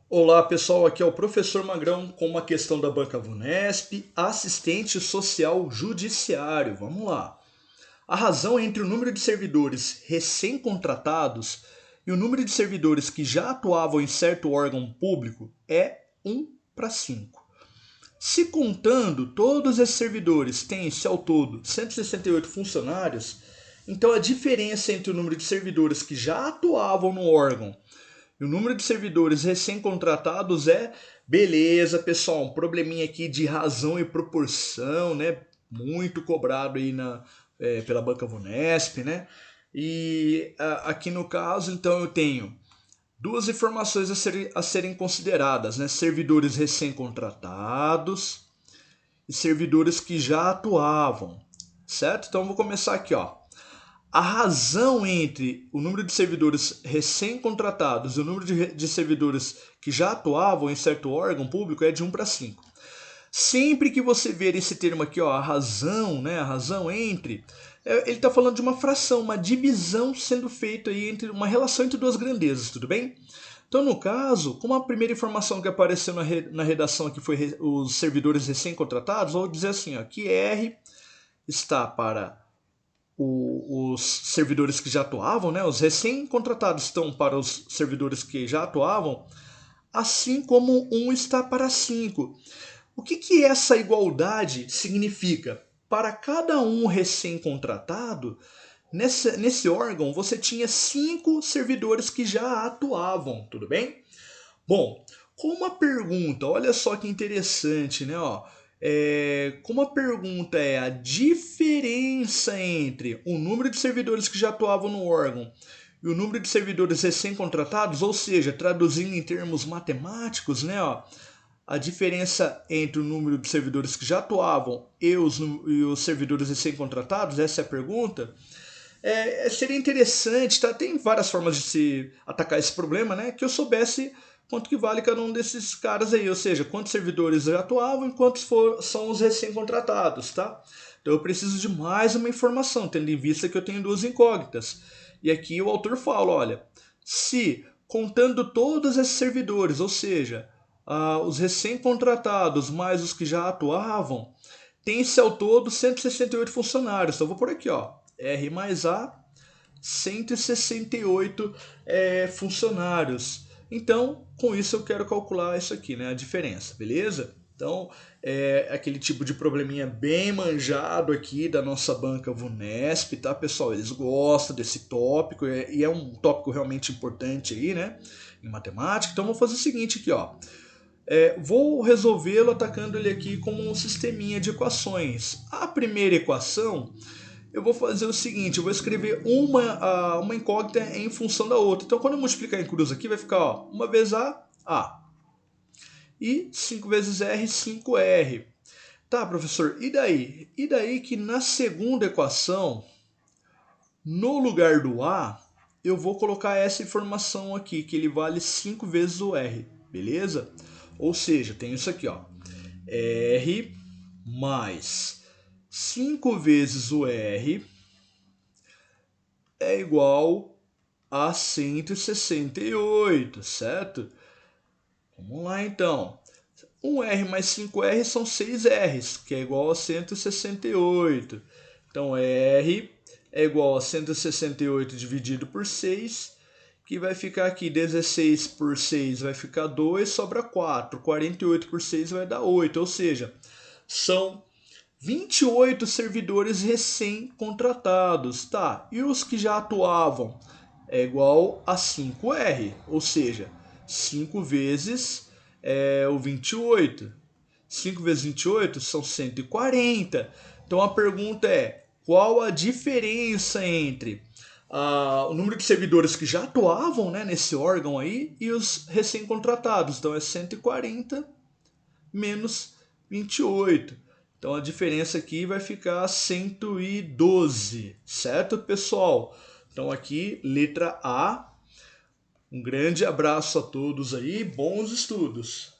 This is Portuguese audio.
Olá pessoal, aqui é o professor Magrão com uma questão da Banca Vunesp, assistente social judiciário. Vamos lá. A razão entre o número de servidores recém-contratados e o número de servidores que já atuavam em certo órgão público é 1 para 5. Se contando todos esses servidores têm-se ao todo 168 funcionários, então a diferença entre o número de servidores que já atuavam no órgão e o número de servidores recém-contratados é beleza, pessoal, um probleminha aqui de razão e proporção, né? Muito cobrado aí pela Banca Vunesp, né? E aqui no caso, então, eu tenho duas informações a serem consideradas, né? Servidores recém-contratados e servidores que já atuavam, certo? Então, eu vou começar aqui, ó. A razão entre o número de servidores recém-contratados e o número de servidores que já atuavam em certo órgão público é de 1 para 5. Sempre que você ver esse termo aqui, ó, a razão, né, a razão entre, ele está falando de uma fração, uma divisão sendo feita aí entre uma relação entre duas grandezas, tudo bem? Então, no caso, como a primeira informação que apareceu na redação aqui foi os servidores recém-contratados, vou dizer assim, ó, que R está para os servidores que já atuavam, né? Os recém-contratados estão para os servidores que já atuavam, assim como 1 está para 5. O que essa igualdade significa? Para cada um recém-contratado, nesse órgão você tinha 5 servidores que já atuavam, tudo bem? Bom, com uma pergunta, olha só que interessante, né? Ó, como a pergunta é a diferença entre o número de servidores que já atuavam no órgão e o número de servidores recém-contratados, ou seja, traduzindo em termos matemáticos, né? Ó, a diferença entre o número de servidores que já atuavam e os servidores recém-contratados, essa é a pergunta. Seria interessante, tá? Tem várias formas de se atacar esse problema, né? Que eu soubesse quanto que vale cada um desses caras aí, ou seja, quantos servidores já atuavam e quantos são os recém-contratados, tá? Então eu preciso de mais uma informação, tendo em vista que eu tenho duas incógnitas. E aqui o autor fala, olha, se contando todos esses servidores, ou seja, os recém-contratados mais os que já atuavam, tem-se ao todo 168 funcionários. Então eu vou por aqui, ó, R mais A, 168 funcionários. Então, com isso eu quero calcular isso aqui, né, a diferença, beleza? Então, é aquele tipo de probleminha bem manjado aqui da nossa banca Vunesp, tá, pessoal? Eles gostam desse tópico e é um tópico realmente importante aí, né, em matemática. Então, vou fazer o seguinte aqui, ó. Vou resolvê-lo atacando ele aqui como um sisteminha de equações. A primeira equação eu vou fazer o seguinte, eu vou escrever uma incógnita em função da outra. Então, quando eu multiplicar em cruz aqui, vai ficar, ó, 1 vezes A. E 5 vezes R, 5R. Tá, professor, e daí? E daí que na segunda equação, no lugar do A, eu vou colocar essa informação aqui, que ele vale 5 vezes o R, beleza? Ou seja, tenho isso aqui, ó, R mais 5 vezes o R é igual a 168, certo? Vamos lá então. 1R mais 5R são 6Rs, que é igual a 168. Então R é igual a 168 dividido por 6, que vai ficar aqui 16 por 6 vai ficar 2, sobra 4. 48 por 6 vai dar 8, ou seja, são 28 servidores recém-contratados, tá? E os que já atuavam é igual a 5R, ou seja, 5 vezes o 28. 5 vezes 28 são 140. Então a pergunta é, qual a diferença entre o número de servidores que já atuavam, né, nesse órgão aí e os recém-contratados? Então é 140 menos 28. Então a diferença aqui vai ficar 112, certo, pessoal? Então aqui, letra A. Um grande abraço a todos aí, bons estudos!